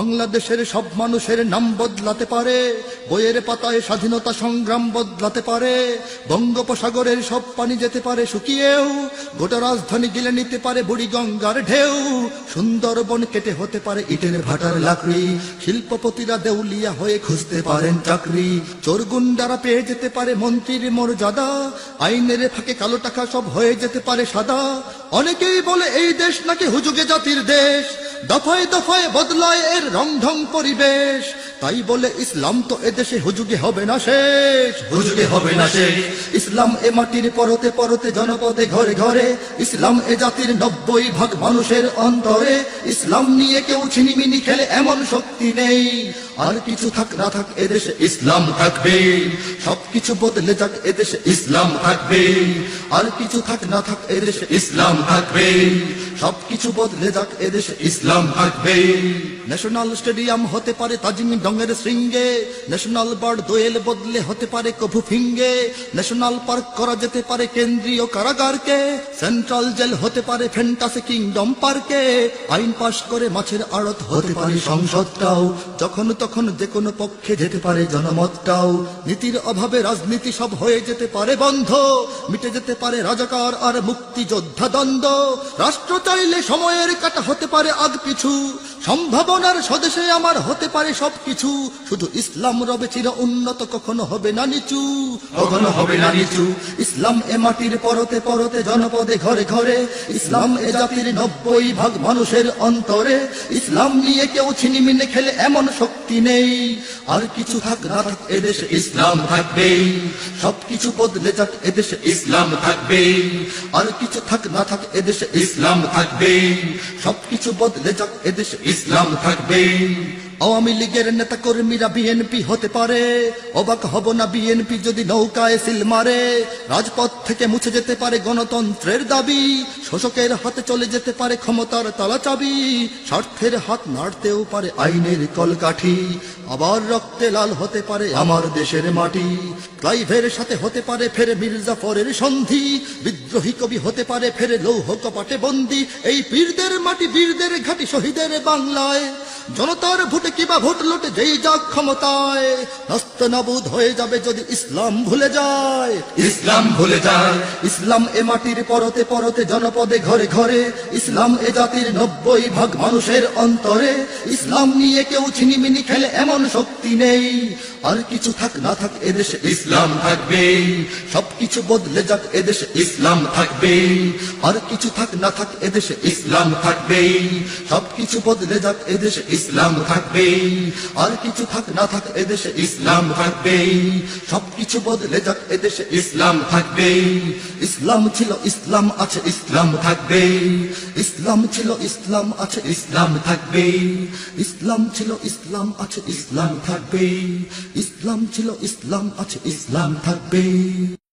বাংলাদেশের সব মানুষের নাম বদলাতে পারে, বইয়ের পাতায় স্বাধীনতা সংগ্রাম বদলাতে পারে, বঙ্গোপসাগরের সব পানি যেতে পারে শুকিয়েও, গোটা রাজধানী গিলে নিতে পারে বুড়ি গঙ্গার ঢেউ, সুন্দরবন কেটে হতে পারে ইটের ভাটার লাকড়ি, শিল্পপতিরা দেউলিয়া হয়ে খুঁজতে পারেন চাকরি, চোর গুন্ডারা পেয়ে যেতে পারে মন্ত্রীর মর্যাদা, আইনের ফাঁকে কালো টাকা সব হয়ে যেতে পারে সাদা। অনেকেই বলে এই দেশ নাকি হুজুগে জাতির দেশ, দফায় দফায় বদলায় এর রং ঢং পরিবেশ, তাই বলে ইসলাম তো এদেশে হুজুগে হবে না শেষ, হুজুগে হবে না শেষ। ইসলাম এ মাটির পরতে পরতে জনপদে ঘরে ঘরে, ইসলাম এ জাতির 90% মানুষের অন্তরে, ইসলাম নিয়ে কেউ ছিনিমিনি খেলে এমন শক্তি নেই, আর কিছু থাক না থাক এদেশে ইসলাম থাকবে, সবকিছু বদলে যাক এদেশে ইসলাম থাকবে, আর কিছু থাক না থাক এদেশে ইসলাম থাকবে, সবকিছু বদলে যাক এদেশে ইসলাম থাকবে। ন্যাশনাল স্টেডিয়াম হতে পারে তাজিং ডঙের শৃঙ্গে, ন্যাশনাল বার্ড দোয়েল বদলে হতে পারে কভু ফিঙ্গে, ন্যাশনাল পার্ক করা যেতে পারে কেন্দ্রীয় কারাগারকে, সেন্ট্রাল জেল হতে পারে ফ্যান্টাসি কিংডম পার্কে, আইন পাশ করে মাছের আড়ত হতে পারে সংসদটাও, যখন তখন যে কোনো পক্ষে যেতে পারে জনমতটাও, নীতির অভাবে রাজনীতি সব হয়ে যেতে পারে বন্ধ, মিটে যেতে পারে রাজাকার আর মুক্তিযোদ্ধা দ্বন্দ্ব, রাষ্ট্র চাইলে সময়ের কাটা হতে পারে আগ পিছু, সম্ভাবনার স্বদেশে আমার হতে পারে সবকিছু, শুধু ইসলাম রবে চির উন্নত, কখনো হবে না নিচু, কখনো হবে না নিচু। ইসলাম এ মাটির পরতে পরতে জনপদে ঘরে ঘরে, ইসলাম এ জাতির 90% মানুষের অন্তরে, ইসলাম নিয়ে কেউ ছিনিমিনি খেলে এমন শক্তি নেই, আর কিছু থাক না থাক এদেশে ইসলাম থাকবে, সবকিছু বদলে যাক এদেশে ইসলাম থাকবে, আর কিছু থাক না থাক এদেশে ইসলাম থাকবে, সবকিছু বদলে যাক এদেশে ইসলাম থাকবে। আওয়ামী লীগের নেতা কর্মীরা বিএনপি হতে পারে, অবাক হব না বিএনপি যদি নৌকায় সিল মারে, রাজপথ থেকে মুছে যেতে পারে গণতন্ত্রের দাবি, শোষকের হাতে চলে যেতে পারে ক্ষমতার তালা চাবি, স্বার্থের হাত নাড়তেও পারে আইনের কলকাঠি, আবার রক্তে লাল হতে পারে আমার দেশের মাটি, ক্লাইভের সাথে হতে পারে ফের মির্জাফরের সন্ধি, বিদ্রোহী কবি হতে পারে ফের লৌহ কপাটে বন্দি, এই বীরদের মাটি বীরদের ঘাটি শহীদের বাংলায়, জনতার ভোটে কিবা ভোট লুটে যেই যাক ক্ষমতায়, নাস্তানাবুদ হয়ে যাবে যদি ইসলাম ভুলে যায়, ইসলাম ভুলে যায়। ইসলাম এ মাটির পরতে পরতে জনপদে ঘরে ঘরে, ইসলাম এ জাতির 90% মানুষের অন্তরে, ইসলাম নিয়ে কেউ ছিনিমিনি খেলে এমন শক্তি নেই, আর কিছু থাক না থাক এদেশে ইসলাম থাকবে, সবকিছু বদলে যাক এদেশে ইসলাম থাকবে, আর কিছু থাক না থাক এদেশে ইসলাম থাকবে, সবকিছু বদলে যাক এদেশে ইসলাম থাকবে, আর কিছু থাক না থাক এদেশে ইসলাম থাকবে, সবকিছু বদলে যাক এদেশে ইসলাম থাকবে। ইসলাম ছিল ইসলাম আছে ইসলাম থাকবে, ইসলাম ছিল ইসলাম আছে ইসলাম থাকবে, ইসলাম ছিল ইসলাম আছে ইসলাম থাকবে, ইসলাম ছিল ইসলাম আছে ইসলাম থাকবে।